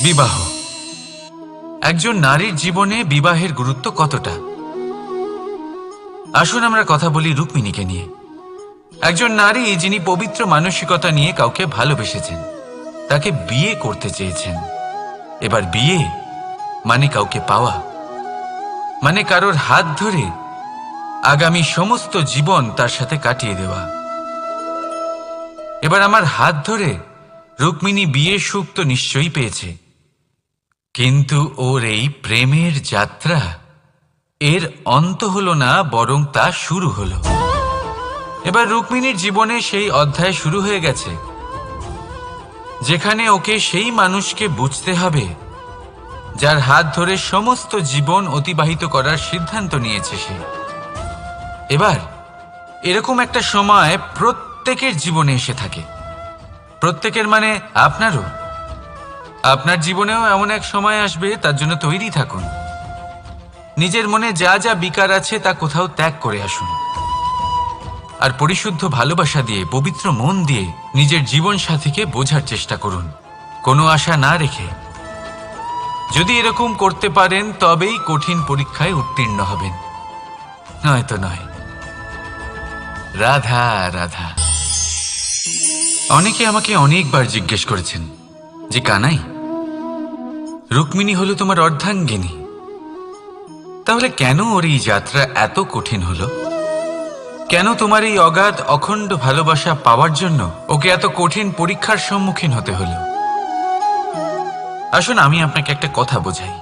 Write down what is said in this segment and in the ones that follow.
বিবাহ। একজন নারীর জীবনে বিবাহের গুরুত্ব কতটা? আসুন আমরা কথা বলি রুক্মিণীকে নিয়ে। একজন নারী যিনি পবিত্র মানসিকতা নিয়ে কাউকে ভালোবেসেছেন, তাকে বিয়ে করতে চেয়েছেন। এবার বিয়ে মানে কাউকে পাওয়া, মানে কারোর হাত ধরে আগামী সমস্ত জীবন তার সাথে কাটিয়ে দেওয়া। এবার আমার হাত ধরে রুক্মিণী বিয়ের সুখ তো নিশ্চয়ই পেয়েছে, কিন্তু ওর এই প্রেমের যাত্রা এর অন্ত হলো না, বরং তা শুরু হলো। এবার রুক্মিণীর জীবনে সেই অধ্যায় শুরু হয়ে গেছে, যেখানে ওকে সেই মানুষকে বুঝতে হবে যার হাত ধরে সমস্ত জীবন অতিবাহিত করার সিদ্ধান্ত নিয়েছে সে। এবার এরকম একটা সময় প্রত্যেকের জীবনে এসে থাকে। প্রত্যেকের মানে আপনারও। আপনার জীবনেও এমন এক সময় আসবে, তার জন্য তৈরি থাকুন। নিজের মনে যা যা বিকার আছে তা কোথাও ত্যাগ করে আসুন, আর পরিশুদ্ধ ভালোবাসা দিয়ে, পবিত্র মন দিয়ে নিজের জীবন সাথীকে বোঝার চেষ্টা করুন, কোনো আশা না রেখে। যদি এরকম করতে পারেন তবেই কঠিন পরীক্ষায় উত্তীর্ণ হবেন, নয়তো নয়। রাধা রাধা। অনেকে আমাকে অনেকবার জিজ্ঞেস করেছেন যে কানাই, রুক্মিণী হলো তোমার অর্ধাঙ্গিনী, তাহলে কেন ওর এই যাত্রা এত কঠিন হলো? কেন তোমার এই অগাধ অখণ্ড ভালোবাসা পাওয়ার জন্য ওকে এত কঠিন পরীক্ষার সম্মুখীন হতে হলো? আসুন আমি আপনাকে একটা কথা বোঝাই।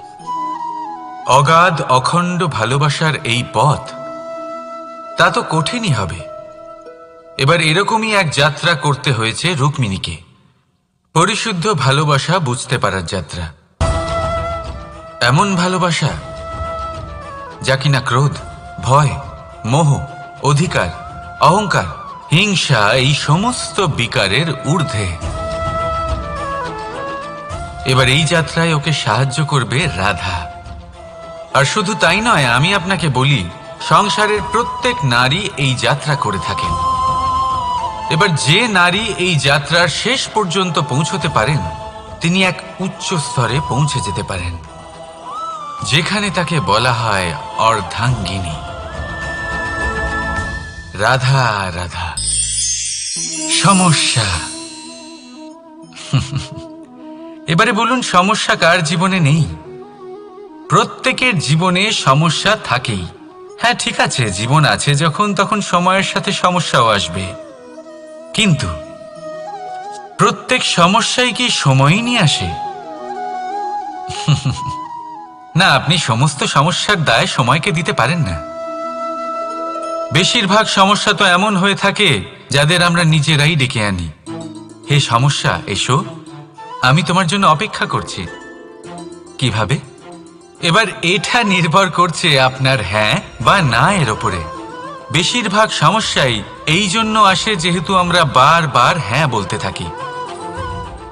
অগাধ অখণ্ড ভালোবাসার এই পথ, তা তো কঠিনই হবে। এবার এরকমই এক যাত্রা করতে হয়েছে রুক্মিণীকে, পরিশুদ্ধ ভালোবাসা বুঝতে পারার যাত্রা। এমন ভালোবাসা যা কিনা ক্রোধ, ভয়, মোহ, অধিকার, অহংকার, হিংসা এই সমস্ত বিকারের ঊর্ধ্বে। এবার এই যাত্রায় ওকে সাহায্য করবে রাধা। আর শুধু তাই নয়, আমি আপনাকে বলি, সংসারের প্রত্যেক নারী এই যাত্রা করে থাকেন। এবার যে নারী এই যাত্রার শেষ পর্যন্ত পৌঁছতে পারেন, তিনি এক উচ্চ স্তরে পৌঁছে যেতে পারেন, যেখানে তাকে বলা হয় অর্ধাঙ্গিনী। রাধা রাধা। সমস্যা। এবারে বলুন, সমস্যা কার জীবনে নেই? প্রত্যেকের জীবনে সমস্যা থাকেই। হ্যাঁ ঠিক আছে, জীবন আছে যখন, তখন সময়ের সাথে সমস্যাও আসবে, কিন্তু প্রত্যেক সমস্যাই কি সময়ই নিয়ে আসে? না, আপনি সমস্ত সমস্যার দায় সময়কে দিতে পারেন না। বেশিরভাগ সমস্যা তো এমন হয়ে থাকে যাদের আমরা নিজেরাই ডেকে আনি। হে সমস্যা, এসো, আমি তোমার জন্য অপেক্ষা করছি। কিভাবে? এবার এটা নির্ভর করছে আপনার হ্যাঁ বা না এর ওপরে। বেশিরভাগ সমস্যাই এই জন্য আসে যেহেতু আমরা বারবার হ্যাঁ বলতে থাকি,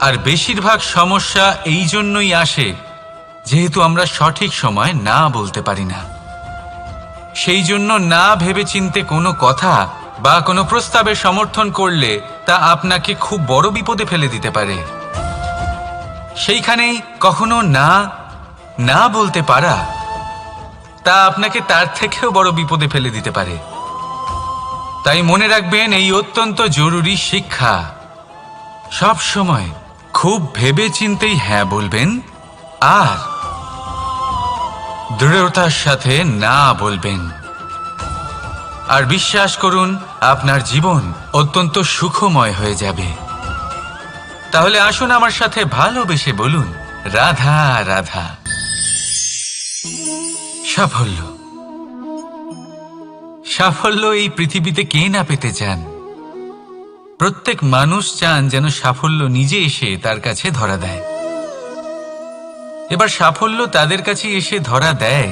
আর বেশিরভাগ সমস্যা এই জন্যই আসে যেহেতু আমরা সঠিক সময় না বলতে পারি না। সেই জন্য না ভেবেচিন্তে কোনো কথা বা কোনো প্রস্তাবের সমর্থন করলে তা আপনাকে খুব বড় বিপদে ফেলে দিতে পারে। সেইখানেই কখনো না না বলতে পারা, তা আপনাকে তার থেকেও বড় বিপদে ফেলে দিতে পারে। তাই মনে রাখবেন এই অত্যন্ত জরুরি শিক্ষা, সব সময় খুব ভেবেচিন্তেই হ্যাঁ বলবেন, আর দৃঢ়তার সাথে না বলবেন। আর বিশ্বাস করুন, আপনার জীবন অত্যন্ত সুখময় হয়ে যাবে। তাহলে আসুন আমার সাথে ভালোবেসে বলুন, রাধা রাধা। সাফল্য। সাফল্য এই পৃথিবীতে কে না পেতে চান? প্রত্যেক মানুষ চান যেন সাফল্য নিজে এসে তার কাছে ধরা দেয়। এবার সাফল্য তাদের কাছে এসে ধরা দেয়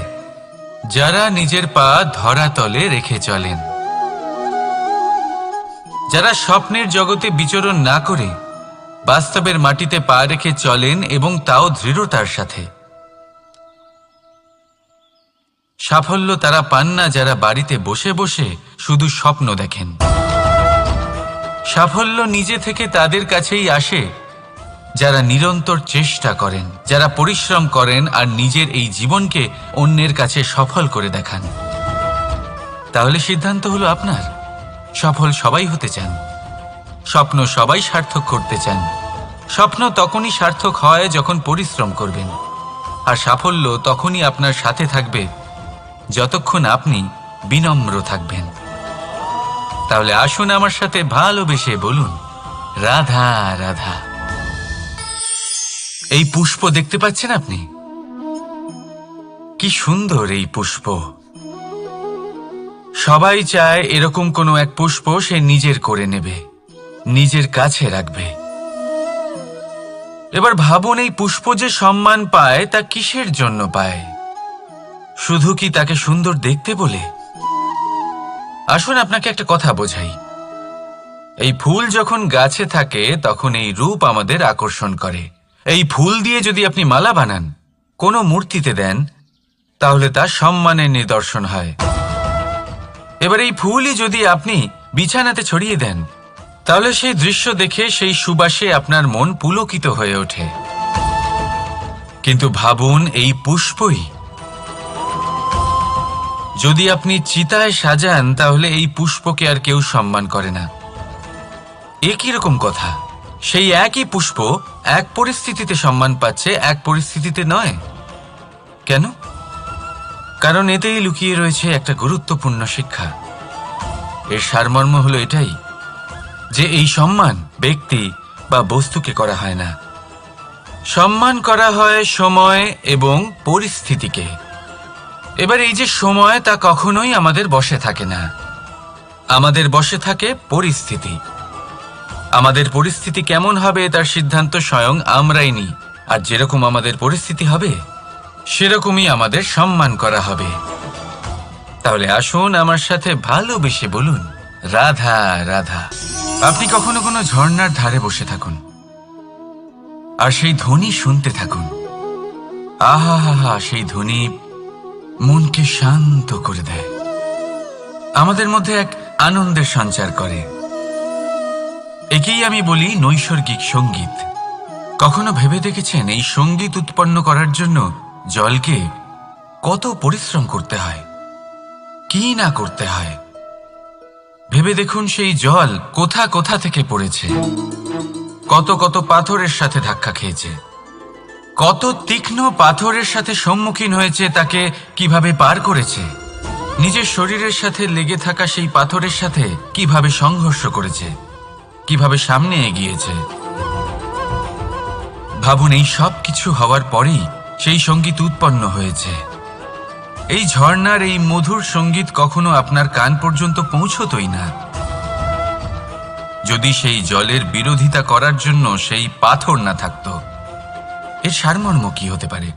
যারা নিজের পা ধরাতলে রেখে চলেন, যারা স্বপ্নের জগতে বিচরণ না করে বাস্তবের মাটিতে পা রেখে চলেন, এবং তাও দৃঢ়তার সাথে। সাফল্য তারা পান না যারা বাড়িতে বসে বসে শুধু স্বপ্ন দেখেন। সাফল্য নিজে থেকে তাদের কাছেই আসে যারা নিরন্তর চেষ্টা করেন, যারা পরিশ্রম করেন আর নিজের এই জীবনকে অন্যের কাছে সফল করে দেখান। তাহলে সিদ্ধান্ত হলো আপনার। সফল সবাই হতে চান, স্বপ্ন সবাই সার্থক করতে চান। স্বপ্ন তখনই সার্থক হয় যখন পরিশ্রম করবেন, আর সাফল্য তখনই আপনার সাথে থাকবে যতক্ষণ আপনি বিনম্র থাকবেন। তাহলে আসুন আমার সাথে ভালোবেসে বলুন, রাধা রাধা। এই পুষ্প দেখতে পাচ্ছেন আপনি? কি সুন্দর এই পুষ্প। সবাই চায় এরকম কোনো এক পুষ্প সে নিজের করে নেবে, নিজের কাছে রাখবে। এবার ভাবুন, এই পুষ্প যে সম্মান পায় তা কিসের জন্য পায়? শুধু কি তাকে সুন্দর দেখতে বলে? আসুন আপনাকে একটা কথা বোঝাই। এই ফুল যখন গাছে থাকে তখন এই রূপ আমাদের আকর্ষণ করে। এই ফুল দিয়ে যদি আপনি মালা বানান, কোনো মূর্তিতে দেন, তাহলে তা সম্মানের নিদর্শন হয়। এবার এই ফুলই যদি আপনি বিছানাতে ছড়িয়ে দেন, তাহলে সেই দৃশ্য দেখে সেই সুবাসে আপনার মন পুলকিত হয়ে ওঠে। কিন্তু ভাবুন, এই পুষ্পই যদি আপনি চিতায় সাজান, তাহলে এই পুষ্পকে আর কেউ সম্মান করে না। একই রকম কথা, সেই একই পুষ্প এক পরিস্থিতিতে সম্মান পাচ্ছে, এক পরিস্থিতিতে নয়। কেন? কারণ এতেই লুকিয়ে রয়েছে একটা গুরুত্বপূর্ণ শিক্ষা। এর সারমর্ম হলো এটাই যে এই সম্মান ব্যক্তি বা বস্তুকে করা হয় না, সম্মান করা হয় সময় এবং পরিস্থিতিকে। এবার এই যে সময়, তা কখনোই আমাদের বশে থাকে না। আমাদের বশে থাকে পরিস্থিতি। আমাদের পরিস্থিতি কেমন হবে তার সিদ্ধান্ত স্বয়ং আমরাই নিই, আর যেরকম আমাদের পরিস্থিতি হবে সেরকমই আমাদের সম্মান করা হবে। তাহলে আসুন আমার সাথে ভালোবেসে বলুন, রাধা রাধা। আপনি কখনো কোনো ঝর্ণার ধারে বসে থাকুন আর সেই ধ্বনি শুনতে থাকুন। আহা হা হা, সেই ধ্বনি মনকে শান্ত করে দেয়, আমাদের মধ্যে এক আনন্দের সঞ্চার করে। একেই আমি বলি নৈসর্গিক সঙ্গীত। কখনো ভেবে দেখেছেন এই সঙ্গীত উৎপন্ন করার জন্য জলকে কত পরিশ্রম করতে হয়, কি না করতে হয়? ভেবে দেখুন, সেই জল কোথা কোথা থেকে পড়েছে, কত কত পাথরের সাথে ধাক্কা খেয়েছে, কত তীক্ষ্ণ পাথরের সাথে সম্মুখীন হয়েছে, তাকে কিভাবে পার করেছে, নিজের শরীরের সাথে লেগে থাকা সেই পাথরের সাথে কিভাবে সংঘর্ষ করেছে, কিভাবে সামনে এগিয়েছে। ভাবুন, এই সব কিছু হওয়ার পরেই সেই সঙ্গীত উৎপন্ন হয়েছে। এই ঝর্ণার এই মধুর সঙ্গীত কখনো আপনার কান পর্যন্ত পৌঁছতই না যদি সেই জলের বিরোধিতা করার জন্য সেই পাথর না থাকত। এর সারমর্ম কি হতে পারে?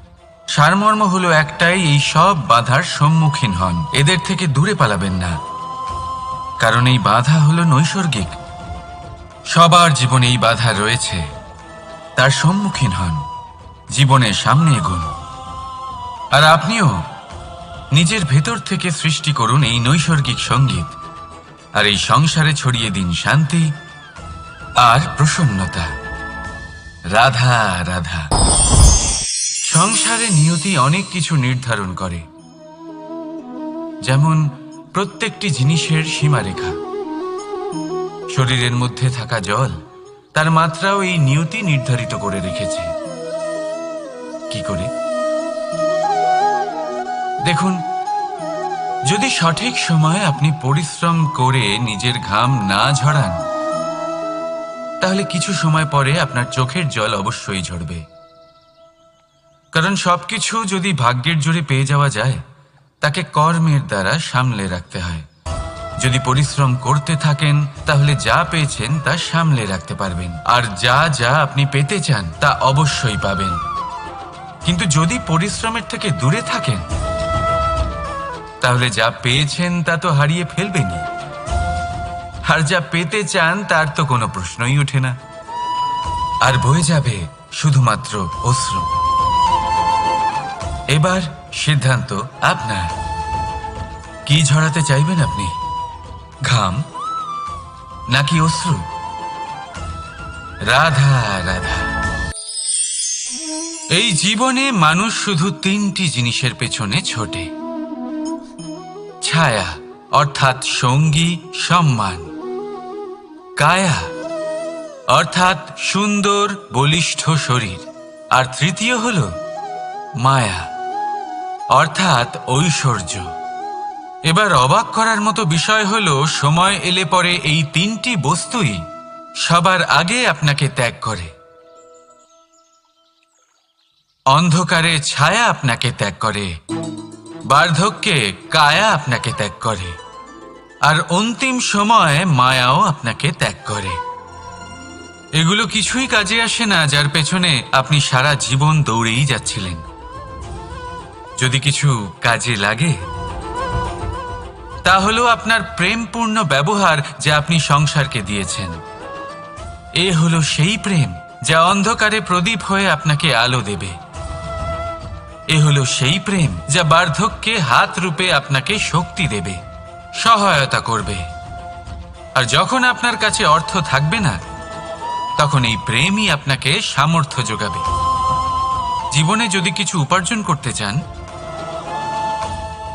সারমর্ম হলো একটাই, এই সব বাধার সম্মুখীন হন, এদের থেকে দূরে পালাবেন না। কারণ এই বাধা হলো নৈসর্গিক, সবার জীবনে এই বাধা রয়েছে। তার সম্মুখীন হন, জীবনের সামনে এগোন। আর আপনিও নিজের ভেতর থেকে সৃষ্টি করুন এই নৈসর্গিক সঙ্গীত, আর এই সংসারে ছড়িয়ে দিন শান্তি আর প্রসন্নতা। রাধা রাধা। সংসারে নিয়তি অনেক কিছু নির্ধারণ করে, যেমন প্রত্যেকটি জিনিসের সীমারেখা। শরীরের মধ্যে থাকা জল, তার মাত্রাও এই নিয়তি নির্ধারিত করে রেখেছে। কি করে? দেখুন, যদি সঠিক সময়ে আপনি পরিশ্রম করে নিজের ঘাম না ঝরান, তাহলে কিছু সময় পরে আপনার চোখের জল অবশ্যই ঝরবে। কারণ সবকিছু যদি ভাগ্যের জোরে পেয়ে যাওয়া যায়, তাকে কর্মের দ্বারা সামলে রাখতে হয়। যদি পরিশ্রম করতে থাকেন, তাহলে যা পেয়েছেন তা সামলে রাখতে পারবেন, আর যা যা আপনি পেতে চান তা অবশ্যই পাবেন। কিন্তু যদি পরিশ্রমের থেকে দূরে থাকেন, তাহলে যা পেয়েছেন তা তো হারিয়ে ফেলবেনই, আর যা পেতে চান তার তো কোনো প্রশ্নই ওঠে না, আর বয়ে যাবে শুধুমাত্র অশ্রু। এবার সিদ্ধান্ত আপনার। কি ঝরাতে চাইবেন আপনি? ঘাম নাকি অশ্রু? রাধা রাধা। এই জীবনে মানুষ শুধু তিনটি জিনিসের পেছনে ছোটে: ছায়া অর্থাৎ সঙ্গী সম্মান, কায়া অর্থাৎ সুন্দর বলিষ্ঠ শরীর, আর তৃতীয় হল মায়া অর্থাৎ ঐশ্বর্য। এবার অবাক করার মতো বিষয় হলো, সময় এলে পরে এই তিনটি বস্তুই সবার আগে আপনাকে ত্যাগ করে। অন্ধকারে ছায়া আপনাকে ত্যাগ করে, বার্ধক্যে কায়া আপনাকে ত্যাগ করে, আর অন্তিম সময়ে মায়াও আপনাকে ত্যাগ করে। এগুলো কিছুই কাজে আসে না যার পেছনে আপনি সারা জীবন দৌড়েই যাচ্ছিলেন। যদি কিছু কাজে লাগে তা হলো আপনার প্রেমপূর্ণ ব্যবহার যা আপনি সংসারকে দিয়েছেন। এ হলো সেই প্রেম যা অন্ধকারে প্রদীপ হয়ে আপনাকে আলো দেবে। এ হলো সেই প্রেম যা বার্ধক্যে হাত রূপে আপনাকে শক্তি দেবে, সহায়তা করবে। আর যখন আপনার কাছে অর্থ থাকবে না, তখন এই প্রেমই আপনাকে সামর্থ্য যোগাবে। জীবনে যদি কিছু উপার্জন করতে চান,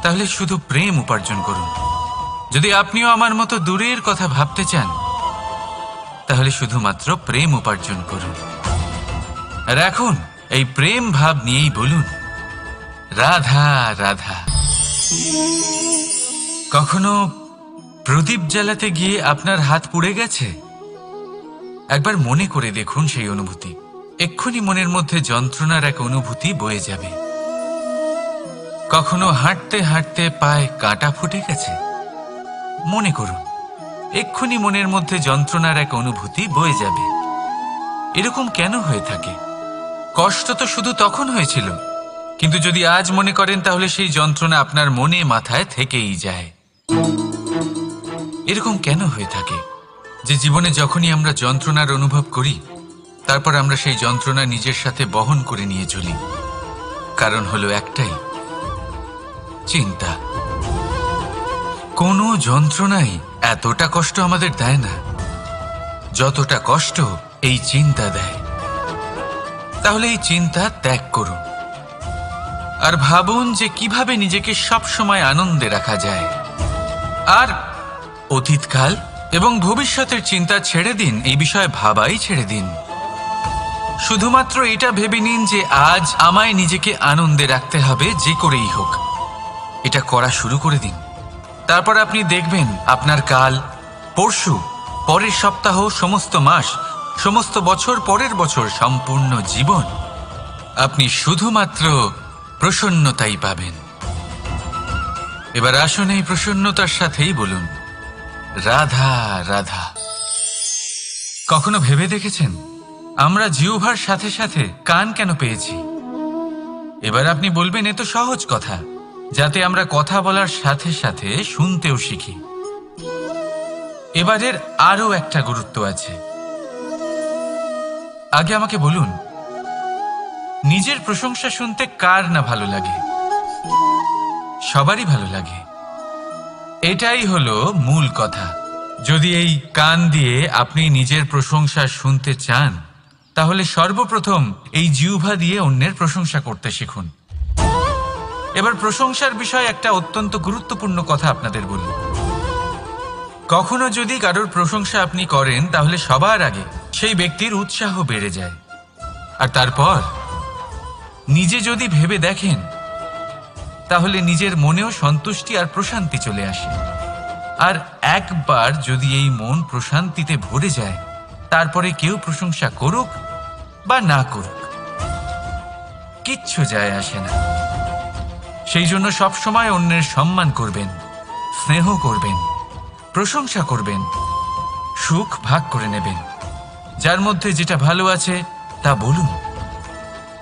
তাহলে শুধু প্রেম উপার্জন করুন। যদি আপনিও আমার মতো দূরের কথা ভাবতে চান, তাহলে শুধুমাত্র প্রেম উপার্জন করুন। আর এখন এই প্রেম ভাব নিয়েই বলুন, রাধা রাধা। কখনো প্রদীপ জ্বালাতে গিয়ে আপনার হাত পুড়ে গেছে? একবার মনে করে দেখুন সেই অনুভূতি। এক্ষুনি মনের মধ্যে যন্ত্রণার এক অনুভূতি বয়ে যাবে। কখনো হাঁটতে হাঁটতে পায়ে কাঁটা ফুটে গেছে? মনে করুন, এক্ষুনি মনের মধ্যে যন্ত্রণার এক অনুভূতি বয়ে যাবে। এরকম কেন হয়ে থাকে? কষ্ট তো শুধু তখন হয়েছিল, কিন্তু যদি আজ মনে করেন তাহলে সেই যন্ত্রণা আপনার মনে মাথায় থেকেই যায়। এরকম কেন হয়ে থাকে যে জীবনে যখনই আমরা যন্ত্রণার অনুভব করি, তারপর আমরা সেই যন্ত্রণা নিজের সাথে বহন করে নিয়ে চলি? কারণ হলো একটাই, চিন্তা। কোনো যন্ত্রণাই এতটা কষ্ট আমাদের দেয় না যতটা কষ্ট এই চিন্তা দেয়। তাহলে এই চিন্তা ত্যাগ করুন আর ভাবুন যে কিভাবে নিজেকে সব সময় আনন্দে রাখা যায়। আর অতীতকাল এবং ভবিষ্যতের চিন্তা ছেড়ে দিন, এই বিষয়ে ভাবাই ছেড়ে দিন। শুধুমাত্র এটা ভেবে নিন যে আজ আমায় নিজেকে আনন্দে রাখতে হবে, যে করেই হোক। এটা করা শুরু করে দিন। তারপর আপনি দেখবেন আপনার কাল, পরশু, পরের সপ্তাহ, সমস্ত মাস, সমস্ত বছর, পরের বছর, সম্পূর্ণ জীবন আপনি শুধুমাত্র প্রসন্নতাই পাবেন। এবার আসুন এই প্রসন্নতার সাথেই বলুন, রাধা রাধা। কখনো ভেবে দেখেছেন আমরা জিহ্বার সাথে সাথে কান কেন পেয়েছি? এবার আপনি বলবেন, এ তো সহজ কথা, যাতে আমরা কথা বলার সাথে সাথে শুনতেও শিখি। এবারের আরো একটা গুরুত্ব আছে। আগে আমাকে বলুন, নিজের প্রশংসা শুনতে কার না ভালো লাগে? সবারই ভালো লাগে। এটাই হলো মূল কথা। যদি এই কান দিয়ে আপনি নিজের প্রশংসা শুনতে চান, তাহলে সর্বপ্রথম এই জিহ্বা দিয়ে অন্যের প্রশংসা করতে শিখুন। এবার প্রশংসার বিষয়ে একটা অত্যন্ত গুরুত্বপূর্ণ কথা আপনাদের বলি। কখনো যদি কারোর প্রশংসা আপনি করেন, তাহলে সবার আগে সেই ব্যক্তির উৎসাহ বেড়ে যায়। আর তারপর নিজে যদি ভেবে দেখেন, তাহলে নিজের মনেও সন্তুষ্টি আর প্রশান্তি চলে আসে। আর একবার যদি এই মন প্রশান্তিতে ভরে যায়, তারপরে কেউ প্রশংসা করুক বা না করুক, কিচ্ছু যায় আসে না। সেই জন্য সবসময় অন্যের সম্মান করবেন, স্নেহ করবেন, প্রশংসা করবেন, সুখ ভাগ করে নেবেন। যার মধ্যে যেটা ভালো আছে তা বলুন,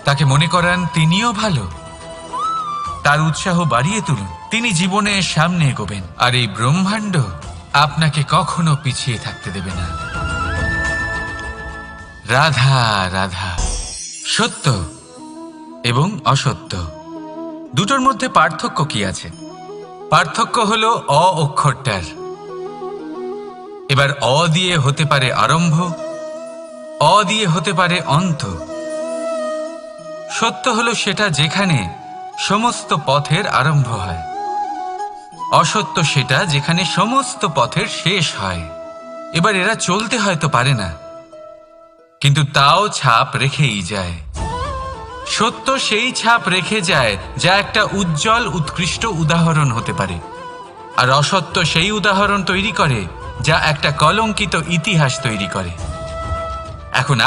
তাকে মনে করান তিনিও ভালো, তার উৎসাহ বাড়িয়ে তুলুন। তিনি জীবনে সামনে এগোবেন, আর এই ব্রহ্মাণ্ড আপনাকে কখনো পিছিয়ে থাকতে দেবে না। রাধা রাধা। সত্য এবং অসত্য দুটোর মধ্যে পার্থক্য কি আছে? পার্থক্য হলো অ অক্ষরটার। এবার অ দিয়ে হতে পারে আরম্ভ, অ দিয়ে হতে পারে অন্ত, সত্য হলো সেটা যেখানে সমস্ত পথের আরম্ভ হয়, অসত্য সেটা যেখানে সমস্ত পথের শেষ হয়। এবার এরা চলতে হয়তো পারে না, কিন্তু তাও ছাপ রেখেই যায়। সত্য সেই ছাপ রেখে যায় যা একটা উজ্জ্বল উৎকৃষ্ট উদাহরণ হতে পারে, আর অসত্য সেই উদাহরণ তৈরি করে যা একটা কলঙ্কিত ইতিহাস তৈরি করে। এখন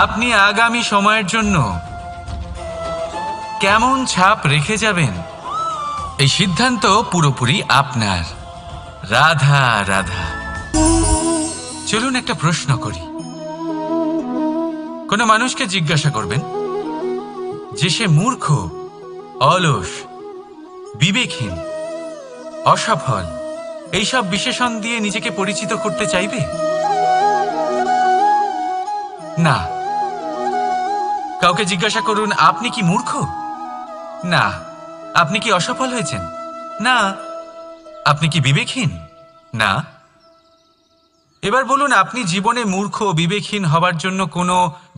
আপনি আগামী সময়ের জন্য কেমন ছাপ রেখে যাবেন, এই সিদ্ধান্ত পুরোপুরি আপনার। রাধা রাধা। চলুন একটা প্রশ্ন করি। কোনো মানুষকে জিজ্ঞাসা করবেন যে সে মূর্খ, অলস, বিবেকহীন, অসফল এইসব বিশেষণ দিয়ে নিজেকে পরিচিত করতে চাইবে? না। কাউকে জিজ্ঞাসা করুন আপনি কি মূর্খ? না। আপনি কি অসফল হয়েছেন? না। আপনি কি বিবেকহীন? না। এবার বলুন আপনি জীবনে মূর্খ ও বিবেকহীন হবার জন্য কোনো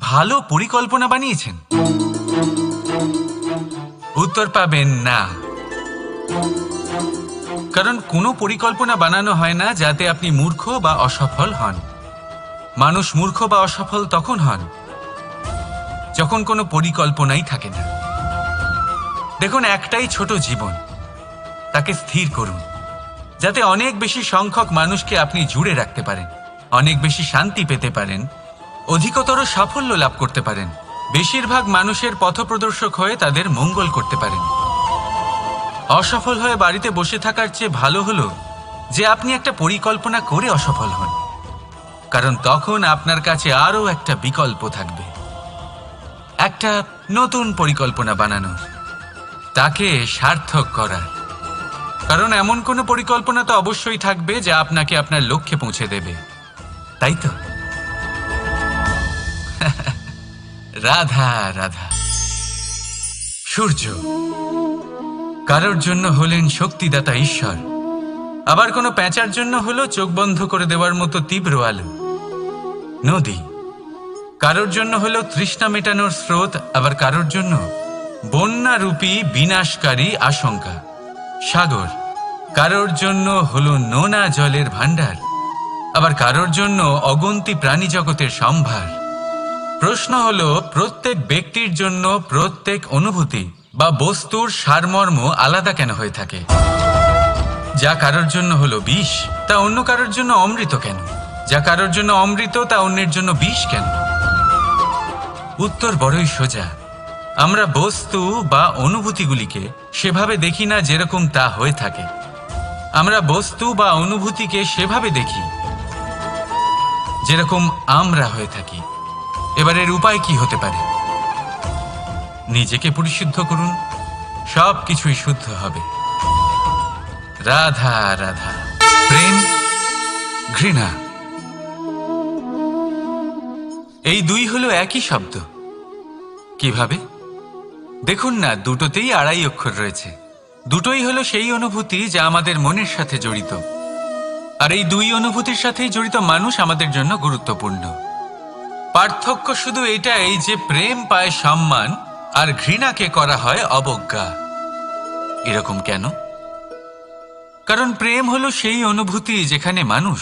ভালো পরিকল্পনা বানিয়েছেন? উত্তর পাবেন না। কারণ কোনো পরিকল্পনা বানানো হয় না যাতে আপনি মূর্খ বা অসফল হন। মানুষ মূর্খ বা অসফল তখন হন যখন কোনো পরিকল্পনাই থাকে না। দেখুন, একটাই ছোট জীবন, তাকে স্থির করুন যাতে অনেক বেশি সংখ্যক মানুষকে আপনি জুড়ে রাখতে পারেন, অনেক বেশি শান্তি পেতে পারেন, অধিকতর সাফল্য লাভ করতে পারেন, বেশিরভাগ মানুষের পথপ্রদর্শক হয়ে তাদের মঙ্গল করতে পারেন। অসফল হয়ে বাড়িতে বসে থাকার চেয়ে ভালো হলো যে আপনি একটা পরিকল্পনা করে অসফল হন, কারণ তখন আপনার কাছে আরও একটা বিকল্প থাকবে, একটা নতুন পরিকল্পনা বানানোর, তাকে সার্থক করার। কারণ এমন কোনো পরিকল্পনা তো অবশ্যই থাকবে যা আপনাকে আপনার লক্ষ্যে পৌঁছে দেবে, তাই তো? রাধা রাধা। সূর্য কারোর জন্য হলেন শক্তিদাতা ঈশ্বর, আবার কোনো প্যাঁচার জন্য হলো চোখ বন্ধ করে দেওয়ার মতো তীব্র আলো। নদী কারোর জন্য হলো তৃষ্ণা মেটানোর স্রোত, আবার কারোর জন্য বন্যারূপী বিনাশকারী আশঙ্কা। সাগর কারোর জন্য হলো নোনা জলের ভাণ্ডার, আবার কারোর জন্য অগন্তি প্রাণী জগতের সম্ভার। প্রশ্ন হলো প্রত্যেক ব্যক্তির জন্য প্রত্যেক অনুভূতি বা বস্তুর সারমর্ম আলাদা কেন হয়ে থাকে? যা কারোর জন্য হলো বিষ তা অন্য কারোর জন্য অমৃত কেন? যা কারোর জন্য অমৃত তা অন্যের জন্য বিষ কেন? উত্তর বড়ই সোজা। আমরা বস্তু বা অনুভূতিগুলিকে সেভাবে দেখি না যেরকম তা হয়ে থাকে। আমরা বস্তু বা অনুভূতিকে সেভাবে দেখি যেরকম আমরা হয়ে থাকি। এবার এর উপায় কি হতে পারে? নিজেকে পরিশুদ্ধ করুন, সব কিছুই শুদ্ধ হবে। রাধা রাধা। প্রেম, ঘৃণা, এই দুই হলো একই শব্দ। কিভাবে? দেখুন না, দুটোতেই আড়াই অক্ষর রয়েছে। দুটোই হলো সেই অনুভূতি যা আমাদের মনের সাথে জড়িত, আর এই দুই অনুভূতির সাথেই জড়িত মানুষ আমাদের জন্য গুরুত্বপূর্ণ। পার্থক্য শুধু এটাই যে প্রেম পায় সম্মান আর ঘৃণাকে করা হয় অবজ্ঞা। এরকম কেন? কারণ প্রেম হলো সেই অনুভূতি যেখানে মানুষ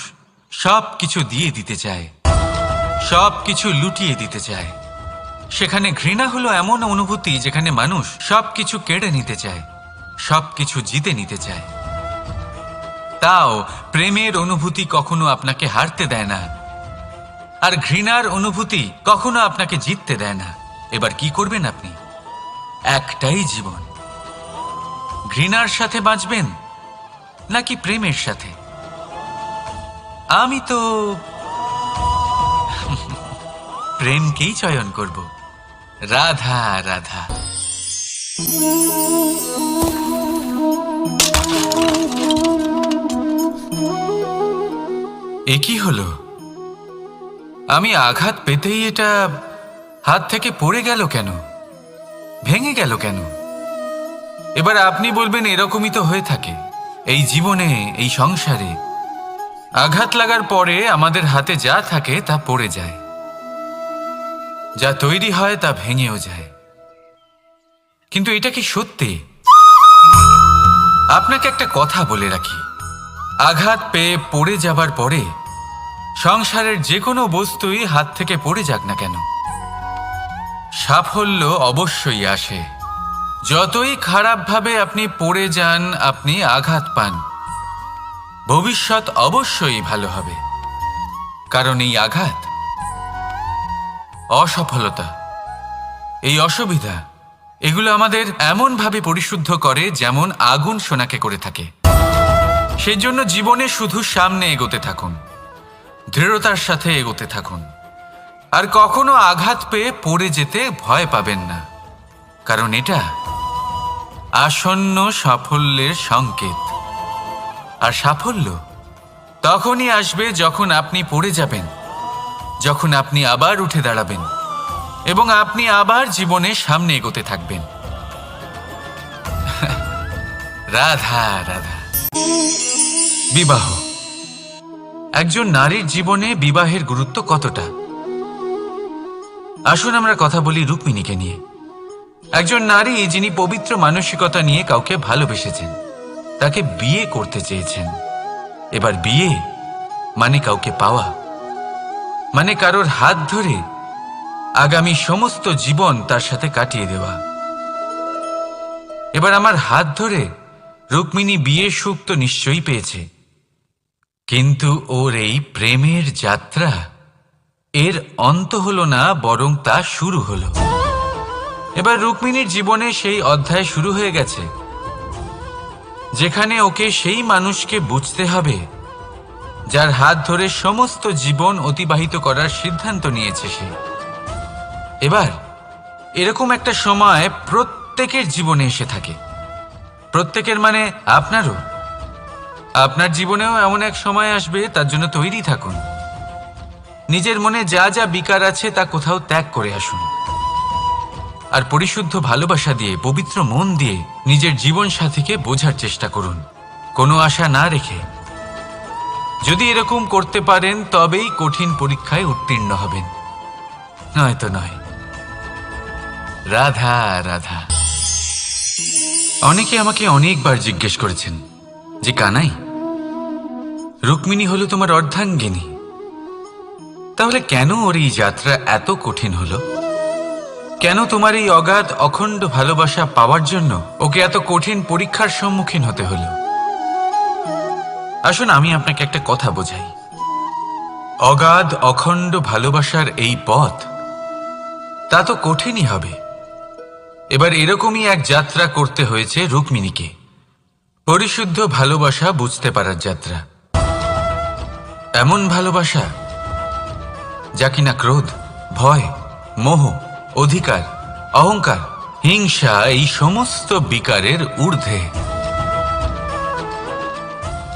সব কিছু দিয়ে দিতে চায়, সব কিছু লুটিয়ে দিতে চায়। সেখানে ঘৃণা হলো এমন অনুভূতি যেখানে মানুষ সব কিছু কেড়ে নিতে চায়, সব কিছু জিতে নিতে চায়। তাও প্রেমের অনুভূতি কখনো আপনাকে হারতে দেয় না, আর ঘৃণার অনুভূতি কখনো আপনাকে জিততে দেয় না। এবার কি করবেন আপনি? একটাই জীবন, ঘৃণার সাথে বাঁচবেন নাকি প্রেমের সাথে? আমি তো প্রেমকেই চয়ন করব। রাধা রাধা। এ কি হলো? আমি আঘাত পেতেই এটা হাত থেকে পড়ে গেল কেন? ভেঙে গেল কেন? এবার আপনি বলবেন এরকমই তো হয়ে থাকে এই জীবনে, এই সংসারে। আঘাত লাগার পরে আমাদের হাতে যা থাকে তা পড়ে যায়। যা তৈরি হয় তা ভেঙেও যায়। কিন্তু এটা কি সত্যি? আপনাকে একটা কথা বলে রাখি, আঘাত পেয়ে পড়ে যাবার পরে সংসারের যে কোনো বস্তুই হাত থেকে পড়ে যাক না কেন, সাফল্য অবশ্যই আসে। যতই খারাপভাবে আপনি পড়ে যান, আপনি আঘাত পান, ভবিষ্যৎ অবশ্যই ভালো হবে। কারণ এই আঘাত, অসফলতা, এই অসুবিধা, এগুলো আমাদের এমনভাবে পরিশুদ্ধ করে যেমন আগুন সোনাকে করে থাকে। সেই জন্য জীবনে শুধু সামনে এগোতে থাকুন, দৃঢ়তার সাথে এগোতে থাকুন, আর কখনো আঘাত পেয়ে পড়ে যেতে ভয় পাবেন না। কারণ এটা আসন্ন সাফল্যের সংকেত। আর সাফল্য তখনই আসবে যখন আপনি পড়ে যাবেন, যখন আপনি আবার উঠে দাঁড়াবেন এবং আপনি আবার জীবনে সামনে এগোতে থাকবেন। রাধা রাধা। বিবাহ। একজন নারীর জীবনে বিবাহের গুরুত্ব কতটা? আসুন আমরা কথা বলি রুক্মিণীকে নিয়ে। একজন নারী যিনি পবিত্র মানসিকতা নিয়ে কাউকে ভালোবেসেছেন, তাকে বিয়ে করতে চেয়েছেন। এবার বিয়ে মানে কাউকে পাওয়া, মানে কারোর হাত ধরে আগামী সমস্ত জীবন তার সাথে কাটিয়ে দেওয়া। এবার আমার হাত ধরে রুক্মিণী বিয়ের সুখ তো নিশ্চয়ই পেয়েছে, কিন্তু ওর এই প্রেমের যাত্রা, এর অন্ত হলো না, বরং তা শুরু হলো। এবার রুক্মিণীর জীবনে সেই অধ্যায় শুরু হয়ে গেছে যেখানে ওকে সেই মানুষকে বুঝতে হবে যার হাত ধরে সমস্ত জীবন অতিবাহিত করার সিদ্ধান্ত নিয়েছে সে। এবার এরকম একটা সময় প্রত্যেকের জীবনে এসে থাকে। প্রত্যেকের মানে আপনারও। আপনার জীবনেও এমন এক সময় আসবে, তার জন্য তৈরি থাকুন। নিজের মনে যা যা বিকার আছে তা কোথাও ত্যাগ করে আসুন, আর পরিশুদ্ধ ভালোবাসা দিয়ে, পবিত্র মন দিয়ে নিজের জীবন সাথীকে বোঝার চেষ্টা করুন, কোনো আশা না রেখে। যদি এরকম করতে পারেন তবেই কঠিন পরীক্ষায় উত্তীর্ণ হবেন, নয়তো নয়। রাধা রাধা। অনেকে আমাকে অনেকবার জিজ্ঞেস করেছেন যে কানাই, রুক্মিণী হলো তোমার অর্ধাঙ্গিনী, তাহলে কেন ওর এই যাত্রা এত কঠিন হলো? কেন তোমার এই অগাধ অখণ্ড ভালোবাসা পাওয়ার জন্য ওকে এত কঠিন পরীক্ষার সম্মুখীন হতে হলো? আসুন আমি আপনাকে একটা কথা বোঝাই। অগাধ অখণ্ড ভালোবাসার এই পথ, তা তো কঠিনই হবে। এবার এরকমই এক যাত্রা করতে হয়েছে রুক্মিণীকে, পরিশুদ্ধ ভালোবাসা বুঝতে পারার যাত্রা। এমন ভালোবাসা যা কিনা ক্রোধ, ভয়, মোহ, অধিকার, অহংকার, হিংসা, এই সমস্ত বিকারের ঊর্ধ্বে।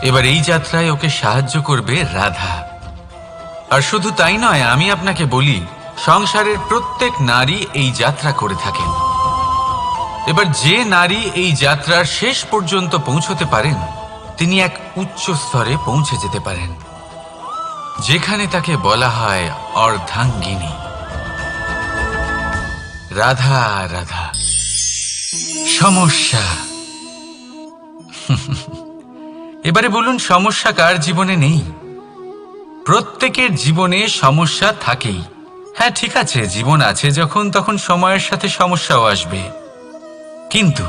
এবার এই যাত্রায় ওকে সাহায্য করবে রাধা। আর শুধু তাই নয়, আমি আপনাকে বলি, সংসারের প্রত্যেক নারী এই যাত্রা করে থাকেন। এবার যে নারী এই যাত্রার শেষ পর্যন্ত পৌঁছতে পারেন, তিনি এক উচ্চ স্তরে পৌঁছে যেতে পারেন, যেখানে তাকে বলা হয় অর্ধাঙ্গিনী। রাধা রাধা। সমস্যা। এবারে বলুন, সমস্যা কার জীবনে নেই? প্রত্যেকের জীবনে সমস্যা থাকেই। হ্যাঁ ঠিক আছে, জীবন আছে যখন, তখন সময়ের সাথে সমস্যাও আসবে। কিন্তু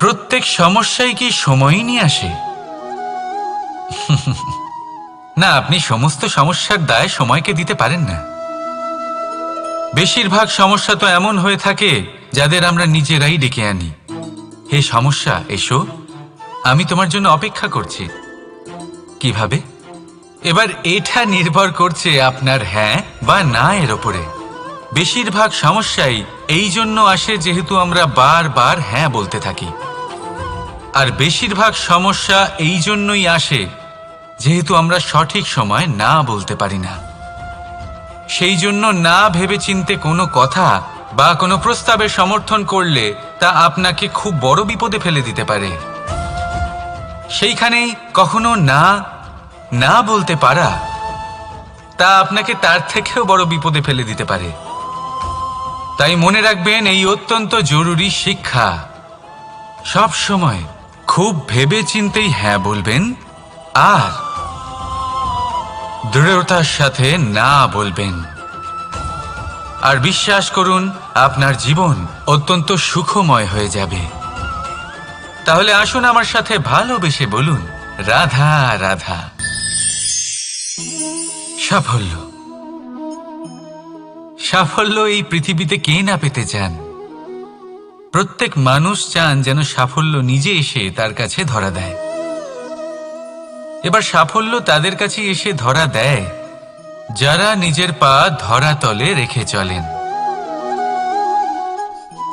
প্রত্যেক সমস্যাই কি সময়ই নিয়ে আসে? না, আপনি সমস্ত সমস্যার দায় সময়কে দিতে পারেন না। বেশিরভাগ সমস্যা তো এমন হয়ে থাকে যাদের আমরা নিজেরাই ডেকে আনি। হে সমস্যা, এসো, আমি তোমার জন্য অপেক্ষা করছি। কিভাবে? এবার এটা নির্ভর করছে আপনার হ্যাঁ বা না এর ওপরে। বেশিরভাগ সমস্যাই এই জন্য আসে যেহেতু আমরা বারবার হ্যাঁ বলতে থাকি, আর বেশিরভাগ সমস্যা এই জন্যই আসে যেহেতু আমরা সঠিক সময় না বলতে পারি না। সেই জন্য না ভেবেচিন্তে কোনো কথা বা কোনো প্রস্তাবের সমর্থন করলে তা আপনাকে খুব বড় বিপদে ফেলে দিতে পারে। সেইখানেই কখনো না না বলতে পারা, তা আপনাকে তার থেকেও বড় বিপদে ফেলে দিতে পারে। তাই মনে রাখবেন, এই অত্যন্ত জরুরি শিক্ষা। সব সময় খুব ভেবে চিন্তেই হ্যাঁ বলবেন আর দৃঢ়তার সাথে না বলবেন। আর বিশ্বাস করুন, আপনার জীবন অত্যন্ত সুখময় হয়ে যাবে। তাহলে আসুন আমার সাথে ভালোবেসে বলুন, রাধা রাধা। সাফল্য, সাফল্য এই পৃথিবীতে কে না পেতে চান? প্রত্যেক মানুষ চান যেন সাফল্য নিজে এসে তার কাছে ধরা দেয়। এবার সাফল্য তাদের কাছে এসে ধরা দেয় যারা নিজের পা ধরাতলে রেখে চলেন,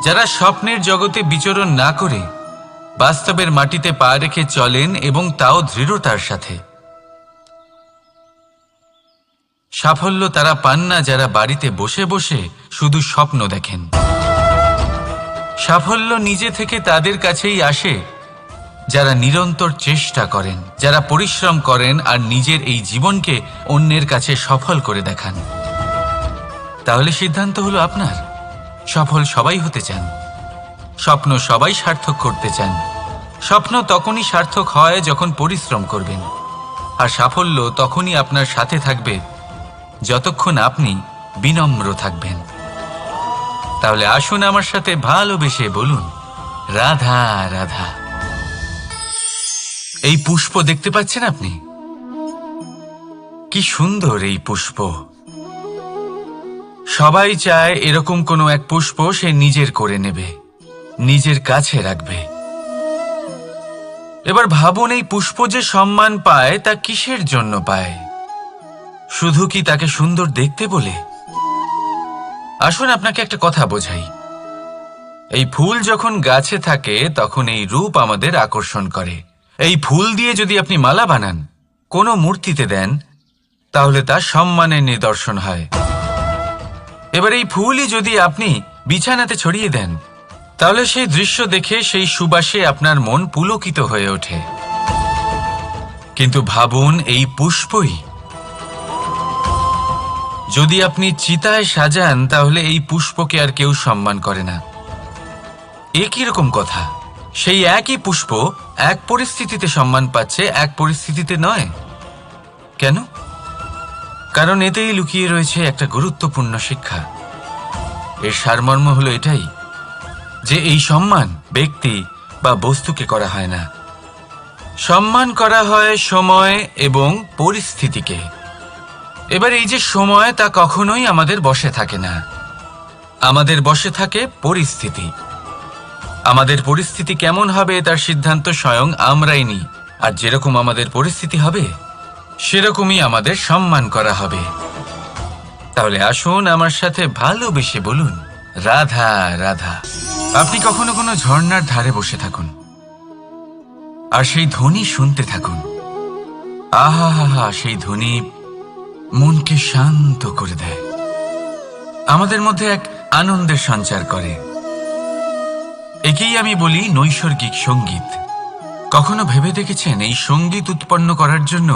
যারা স্বপ্নের জগতে বিচরণ না করে বাস্তবের মাটিতে পা রেখে চলেন এবং তাও দৃঢ়তার সাথে। সাফল্য তারা পান না যারা বাড়িতে বসে বসে শুধু স্বপ্ন দেখেন। সাফল্য নিজে থেকে তাদের কাছেই আসে যারা নিরন্তর চেষ্টা করেন, যারা পরিশ্রম করেন আর নিজের এই জীবনকে অন্যের কাছে সফল করে দেখান। তাহলে সিদ্ধান্ত হলো আপনার। সফল সবাই হতে চান, স্বপ্ন সবাই সার্থক করতে চান। স্বপ্ন তখনই সার্থক হয় যখন পরিশ্রম করবেন, আর সাফল্য তখনই আপনার সাথে থাকবে যতক্ষণ আপনি বিনম্র থাকবেন। তাহলে আসুন আমার সাথে ভালোবেসে বলুন, রাধা রাধা। এই পুষ্প দেখতে পাচ্ছেন আপনি? কি সুন্দর এই পুষ্প। সবাই চায় এরকম কোনো এক পুষ্প সে নিজের করে নেবে, নিজের কাছে রাখবে। এবার ভাবুন, এই পুষ্প যে সম্মান পায় তা কিসের জন্য পায়? শুধু কি তাকে সুন্দর দেখতে বলে? আসুন আপনাকে একটা কথা বোঝাই। এই ফুল যখন গাছে থাকে তখন এই রূপ আমাদের আকর্ষণ করে। এই ফুল দিয়ে যদি আপনি মালা বানান, কোনো মূর্তিতে দেন, তাহলে তা সম্মানের নিদর্শন হয়। এবার এই ফুলই যদি আপনি বিছানাতে ছড়িয়ে দেন, তাহলে সেই দৃশ্য দেখে সেই সুবাসে আপনার মন পুলকিত হয়ে ওঠে। কিন্তু ভাবুন, এই পুষ্পই যদি আপনি চিতায় সাজান, তাহলে এই পুষ্পকে আর কেউ সম্মান করে না। একই রকম কথা, সেই একই পুষ্প এক পরিস্থিতিতে সম্মান পাচ্ছে, এক পরিস্থিতিতে নয়। কেন? কারণ এতেই লুকিয়ে রয়েছে একটা গুরুত্বপূর্ণ শিক্ষা। এর সারমর্ম হলো এটাই যে এই সম্মান ব্যক্তি বা বস্তুকে করা হয় না, সম্মান করা হয় সময় এবং পরিস্থিতিকে। এবার এই যে সময়, তা কখনোই আমাদের বশে থাকে না। আমাদের বশে থাকে পরিস্থিতি। আমাদের পরিস্থিতি কেমন হবে তার সিদ্ধান্ত স্বয়ং আমরাই নিই। আর যেরকম আমাদের পরিস্থিতি হবে সেরকমই আমাদের সম্মান করা হবে। তাহলে আসুন আমার সাথে ভালোবেসে বলুন, রাধা রাধা। আপনি কখনো কোনো ঝর্ণার ধারে বসে থাকুন আর সেই ধ্বনি শুনতে থাকুন। আহা হা হা, সেই ধ্বনি মনকে শান্ত করে দেয়, আমাদের মধ্যে এক আনন্দের সঞ্চার করে। একেই আমি বলি নৈসর্গিক সঙ্গীত। কখনো ভেবে দেখেছেন এই সঙ্গীত উৎপন্ন করার জন্য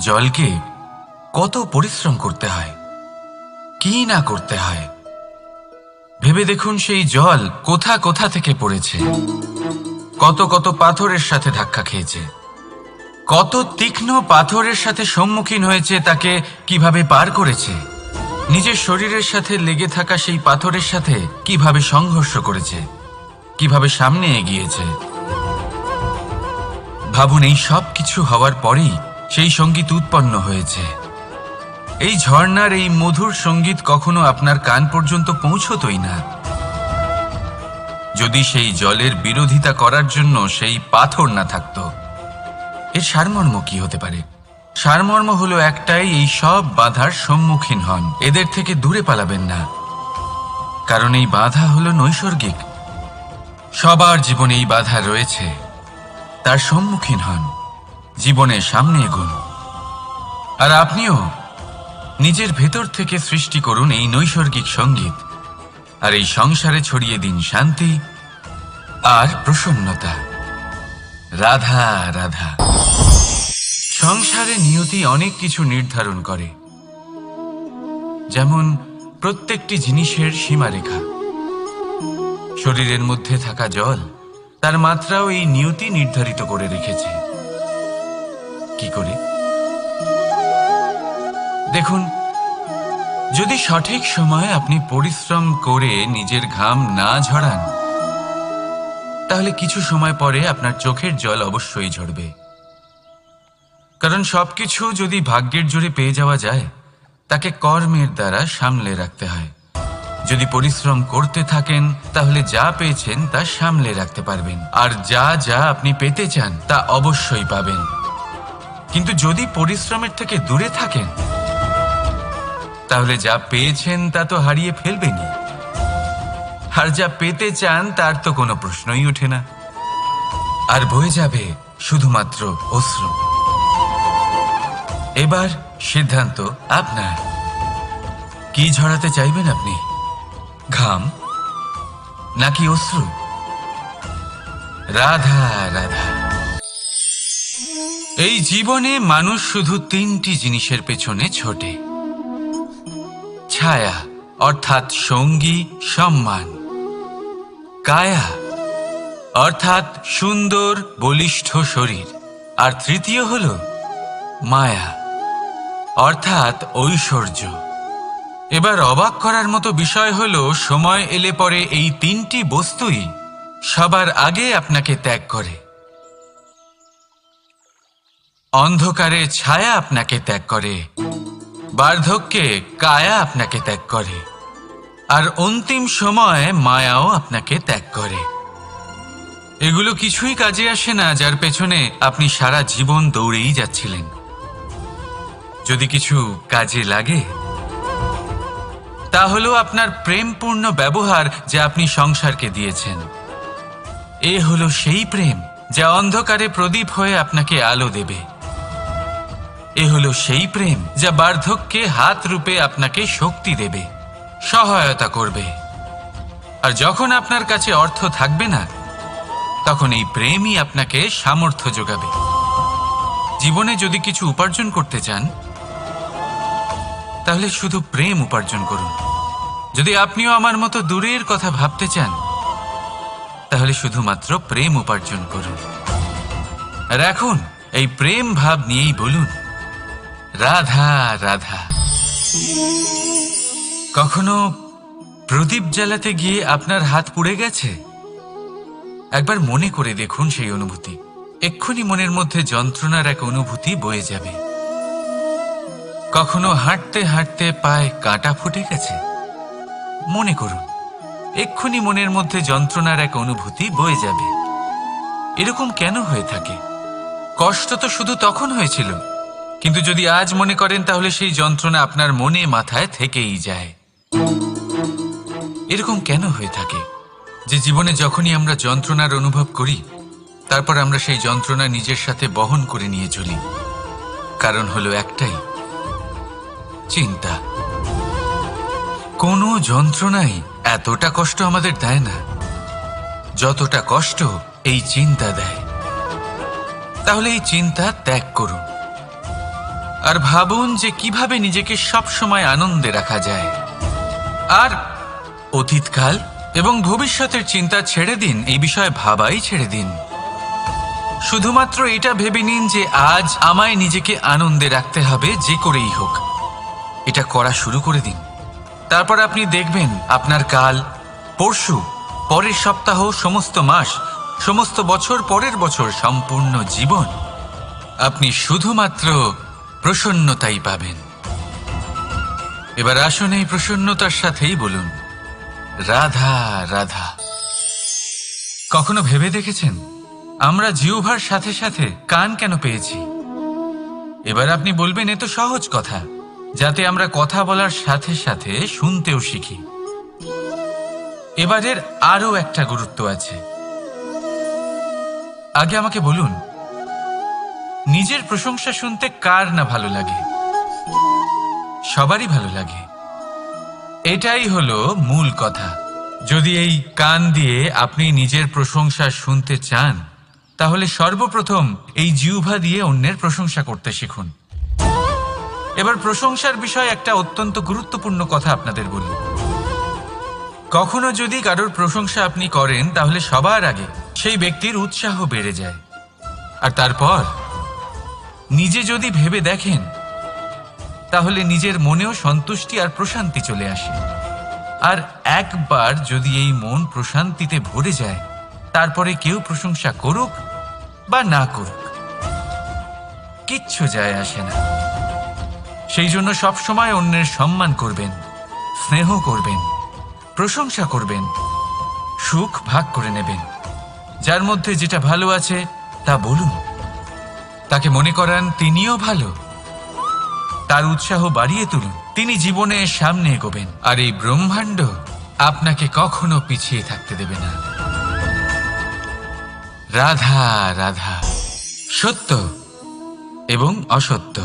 জলকে কত পরিশ্রম করতে হয়, কি না করতে হয়? ভেবে দেখুন, সেই জল কোথা কোথা থেকে পড়েছে, কত কত পাথরের সাথে ধাক্কা খেয়েছে, কত তীক্ষ্ণ পাথরের সাথে সম্মুখীন হয়েছে, তাকে কিভাবে পার করেছে, নিজের শরীরের সাথে লেগে থাকা সেই পাথরের সাথে কিভাবে সংঘর্ষ করেছে, কিভাবে সামনে এগিয়েছে। ভাবুন, এই সব কিছু হওয়ার পরেই সেই সঙ্গীত উৎপন্ন হয়েছে। এই ঝর্ণার এই মধুর সঙ্গীত কখনো আপনার কান পর্যন্ত পৌঁছতই না যদি সেই জলের বিরোধিতা করার জন্য সেই পাথর না থাকতো। এর সারমর্ম কি হতে পারে? সারমর্ম হলো একটাই, এই সব বাধার সম্মুখীন হন, এদের থেকে দূরে পালাবেন না। কারণ এই বাধা হলো নৈসর্গিক। সবার জীবনে এই বাধা রয়েছে, তার সম্মুখীন হন, জীবনের সামনে এগোন। আর আপনিও নিজের ভেতর থেকে সৃষ্টি করুন এই নৈসর্গিক সঙ্গীত, আর এই সংসারে ছড়িয়ে দিন শান্তি আর প্রসন্নতা। রাধা রাধা। সংসারে নিয়তি অনেক কিছু নির্ধারণ করে, যেমন প্রত্যেকটি জিনিসের সীমারেখা। শরীরের মধ্যে থাকা জল, তার মাত্রাও এই নিয়তি নির্ধারিত করে রেখেছে। কি করে? দেখুন, যদি সঠিক সময়ে আপনি পরিশ্রম করে নিজের ঘাম না ঝরান, তাহলে কিছু সময় পরে আপনার চোখের জল অবশ্যই ঝরবে। কারণ সবকিছু যদি ভাগ্যের জোরে পেয়ে যাওয়া যায়, তাকে কর্মের দ্বারা সামলে রাখতে হয়। যদি পরিশ্রম করতে থাকেন, তাহলে যা পেয়েছেন তা সামলে রাখতে পারবেন, আর যা যা আপনি পেতে চান তা অবশ্যই পাবেন। কিন্তু যদি পরিশ্রমের থেকে দূরে থাকেন, তাহলে যা পেয়েছেন তা তো হারিয়ে ফেলবেনই, আর যা পেতে চান তার তো কোনো প্রশ্নই ওঠে না, আর বয়ে যাবে শুধুমাত্র অশ্রু। এবার সিদ্ধান্ত আপনার। কি ঝরাতে চাইবেন আপনি? ঘাম নাকি অশ্রু? রাধা রাধা। এই জীবনে মানুষ শুধু তিনটি জিনিসের পেছনে ছোটে: ছায়া অর্থাৎ সঙ্গী সম্মান, কায়া অর্থাৎ সুন্দর বলিষ্ঠ শরীর, আর তৃতীয় হল মায়া অর্থাৎ ঐশ্বর্য। এবার অবাক করার মতো বিষয় হলো, সময় এলে পরে এই তিনটি বস্তুই সবার আগে আপনাকে ত্যাগ করে। অন্ধকারে ছায়া আপনাকে ত্যাগ করে, বার্ধক্যে কায়া আপনাকে ত্যাগ করে, আর অন্তিম সময়ে মায়াও আপনাকে ত্যাগ করে। এগুলো কিছুই কাজে আসে না যার পেছনে আপনি সারা জীবন দৌড়েই যাচ্ছিলেন। যদি কিছু কাজে লাগে, তা হলো আপনার প্রেমপূর্ণ ব্যবহার যা আপনি সংসারকে দিয়েছেন। এ হলো সেই প্রেম যা অন্ধকারে প্রদীপ হয়ে আপনাকে আলো দেবে। এ হলো সেই প্রেম যা বার্ধক্যে হাত রূপে আপনাকে শক্তি দেবে, সহায়তা করবে। আর যখন আপনার কাছে অর্থ থাকবে না, তখন এই প্রেমই আপনাকে সামর্থ্য যোগাবে। জীবনে যদি কিছু উপার্জন করতে চান, তাহলে শুধু প্রেম উপার্জন করুন। যদি আপনিও আমার মতো দূরের কথা ভাবতে চান, তাহলে শুধুমাত্র প্রেম উপার্জন করুন। আর এখন এই প্রেম ভাব নিয়েই বলুন, রাধা রাধা। কখনো প্রদীপ জ্বালাতে গিয়ে আপনার হাত পুড়ে গেছে? একবার মনে করে দেখুন সেই অনুভূতি। এক্ষুনি মনের মধ্যে যন্ত্রণার এক অনুভূতি বয়ে যাবে। কখনো হাঁটতে হাঁটতে পায়ে কাঁটা ফুটে গেছে? মনে করুন, এক্ষুনি মনের মধ্যে যন্ত্রণার এক অনুভূতি বয়ে যাবে। এরকম কেন হয়ে থাকে? কষ্ট তো শুধু তখন হয়েছিল, কিন্তু যদি আজ মনে করেন, তাহলে সেই যন্ত্রণা আপনার মনে মাথায় থেকেই যায়। এরকম কেন হয়ে থাকে যে জীবনে যখনই আমরা যন্ত্রণার অনুভব করি, তারপর আমরা সেই যন্ত্রণা নিজের সাথে বহন করে নিয়ে চলি? কারণ হলো একটাই, চিন্তা। কোনো যন্ত্রণাই এতটা কষ্ট আমাদের দেয় না যতটা কষ্ট এই চিন্তা দেয়। তাহলে এই চিন্তা ত্যাগ করুন, আর ভাবুন যে কিভাবে নিজেকে সবসময় আনন্দে রাখা যায়। আর অতীতকাল এবং ভবিষ্যতের চিন্তা ছেড়ে দিন, এই বিষয়ে ভাবাই ছেড়ে দিন। শুধুমাত্র এটা ভেবে নিন যে আজ আমায় নিজেকে আনন্দে রাখতে হবে, যে করেই হোক। এটা করা শুরু করে দিন। তারপর আপনি দেখবেন আপনার কাল, পরশু, পরের সপ্তাহ, সমস্ত মাস, সমস্ত বছর, পরের বছর, সম্পূর্ণ জীবন আপনি শুধুমাত্র প্রসন্নতাই পাবেন। এবার আসুন এই প্রসন্নতার সাথেই বলুন, রাধা রাধা। কখনো ভেবে দেখেছেন আমরা জিহ্বার সাথে সাথে কান কেন পেয়েছি? এবার আপনি বলবেন, এ তো সহজ কথা, যাতে আমরা কথা বলার সাথে সাথে শুনতেও শিখি। এবারের আরো একটা গুরুত্ব আছে। আগে আমাকে বলুন, নিজের প্রশংসা শুনতে কার না ভালো লাগে? সবারই ভালো লাগে। এটাই হলো মূল কথা। যদি এই কান দিয়ে আপনি নিজের প্রশংসা শুনতে চান, তাহলে সর্বপ্রথম এই জিহ্বা দিয়ে অন্যের প্রশংসা করতে শিখুন। এবার প্রশংসার বিষয়ে একটা অত্যন্ত গুরুত্বপূর্ণ কথা আপনাদের বলি। কখনো যদি কারোর প্রশংসা আপনি করেন তাহলে সবার আগে সেই ব্যক্তির উৎসাহ বেড়ে যায়, আর তারপর নিজে যদি ভেবে দেখেন তাহলে নিজের মনেও সন্তুষ্টি আর প্রশান্তি চলে আসে। আর একবার যদি এই মন প্রশান্তিতে ভরে যায়, তারপরে কেউ প্রশংসা করুক বা না করুক কিচ্ছু যায় আসে না। সেই জন্য সবসময় অন্যের সম্মান করবেন, স্নেহ করবেন, প্রশংসা করবেন, সুখ ভাগ করে নেবেন। যার মধ্যে যেটা ভালো আছে তা বলুন, তাকে মনে করান তিনিও ভালো, তার উৎসাহ বাড়িয়ে তুলুন। তিনি জীবনে সামনে এগোবেন, আর এই ব্রহ্মাণ্ড আপনাকে কখনো পিছিয়ে থাকতে দেবে না। রাধা রাধা। সত্য এবং অসত্য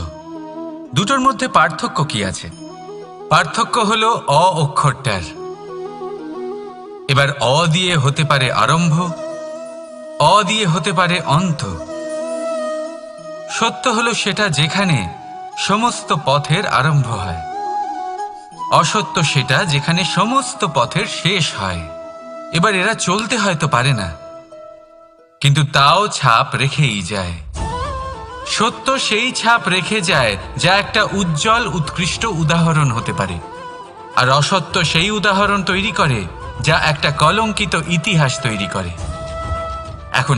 দুটোর মধ্যে পার্থক্য কি আছে? পার্থক্য হলো অ অক্ষরটার। এবার অ দিয়ে হতে পারে আরম্ভ, অ দিয়ে হতে পারে অন্ত। সত্য হলো সেটা যেখানে সমস্ত পথের আরম্ভ হয়, অসত্য সেটা যেখানে সমস্ত পথের শেষ হয়। এবার এরা চলতে হয়তো পারে না, কিন্তু তাও ছাপ রেখেই যায়। সত্য সেই ছাপ রেখে যায় যা একটা উজ্জ্বল উৎকৃষ্ট উদাহরণ হতে পারে, আর অসত্য সেই উদাহরণ তৈরি করে যা একটা কলঙ্কিত ইতিহাস তৈরি করে। এখন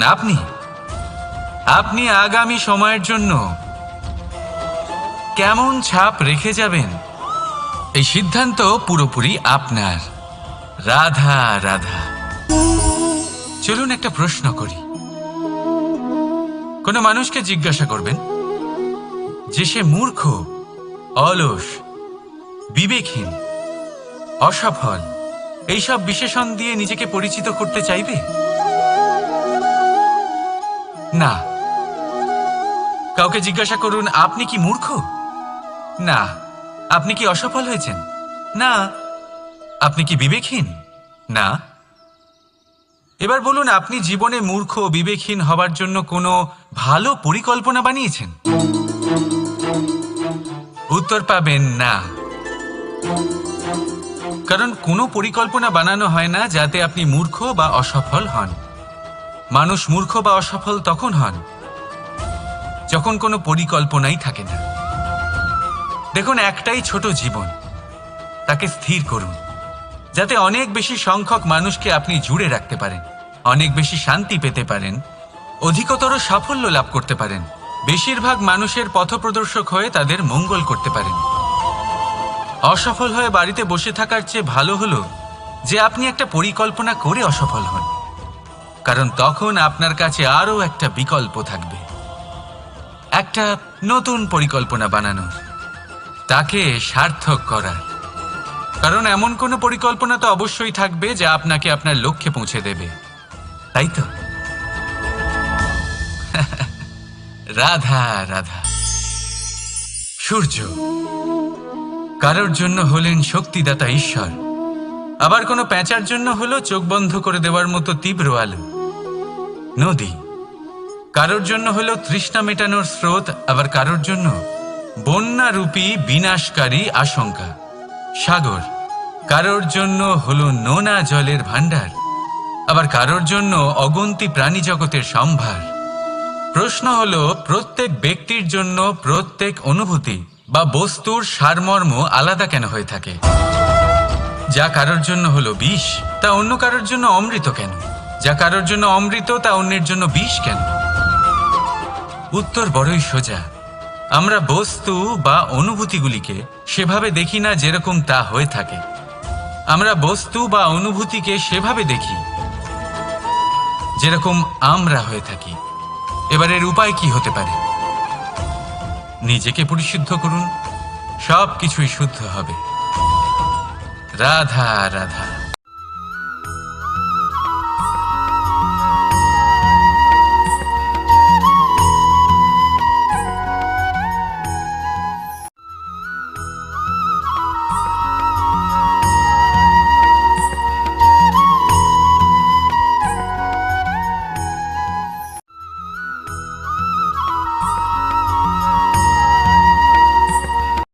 আপনি আগামী সময়ের জন্য কেমন ছাপ রেখে যাবেন, এই সিদ্ধান্ত পুরোপুরি আপনার। রাধা রাধা। চলুন একটা প্রশ্ন করি। কোনো মানুষকে জিজ্ঞাসা করবেন যে সে মূর্খ, অলস, বিবেকহীন, অসফল এইসব বিশেষণ দিয়ে নিজেকে পরিচিত করতে চাইবে? না। কাউকে জিজ্ঞাসা করুন আপনি কি মূর্খ? না। আপনি কি অসফল হয়েছেন? না। আপনি কি বিবেকহীন? না। এবার বলুন আপনি জীবনে মূর্খ ও বিবেকহীন হবার জন্য কোনো ভালো পরিকল্পনা বানিয়েছেন? উত্তর পাবেন না। কারণ কোনো পরিকল্পনা বানানো হয় না যাতে আপনি মূর্খ বা অসফল হন। মানুষ মূর্খ বা অসফল তখন হন যখন কোনো পরিকল্পনাই থাকে না। দেখুন, একটাই ছোট জীবন, তাকে স্থির করুন যাতে অনেক বেশি সংখ্যক মানুষকে আপনি জুড়ে রাখতে পারেন, অনেক বেশি শান্তি পেতে পারেন, অধিকতর সাফল্য লাভ করতে পারেন, বেশিরভাগ মানুষের পথপ্রদর্শক হয়ে তাদের মঙ্গল করতে পারেন। অসফল হয়ে বাড়িতে বসে থাকার চেয়ে ভালো হলো যে আপনি একটা পরিকল্পনা করে অসফল হন, কারণ তখন আপনার কাছে আরও একটা বিকল্প থাকবে, একটা নতুন পরিকল্পনা বানানোর, তাকে সার্থক করার। কারণ এমন কোনো পরিকল্পনা তো অবশ্যই থাকবে যা আপনাকে আপনার লক্ষ্যে পৌঁছে দেবে, তাই তো? রাধা রাধা। সূর্য কারোর জন্য হলেন শক্তিদাতা ঈশ্বর, আবার কোনো প্যাঁচার জন্য হলো চোখ বন্ধ করে দেওয়ার মতো তীব্র আলো। নদী কারোর জন্য হলো তৃষ্ণা মেটানোর স্রোত, আবার কারোর জন্য বন্যারূপী বিনাশকারী আশঙ্কা। সাগর কারোর জন্য হলো নোনা জলের ভাণ্ডার, আবার কারোর জন্য অগন্তি প্রাণী জগতের সম্ভার। প্রশ্ন হলো প্রত্যেক ব্যক্তির জন্য প্রত্যেক অনুভূতি বা বস্তুর সারমর্ম আলাদা কেন হয়ে থাকে? যা কারোর জন্য হলো বিষ তা অন্য কারোর জন্য অমৃত কেন? যা কারোর জন্য অমৃত তা অন্যের জন্য বিষ কেন? উত্তর বড়ই সোজা। আমরা বস্তু বা অনুভূতিগুলিকে সেভাবে দেখি না যেরকম তা হয়ে থাকে। আমরা বস্তু বা অনুভূতিকে সেভাবে দেখি যেরকম আমরা হয়ে থাকি। এবার এর উপায় কি হতে পারে? নিজেকে পরিশুদ্ধ করুন, সব কিছুই শুদ্ধ হবে। রাধা রাধা।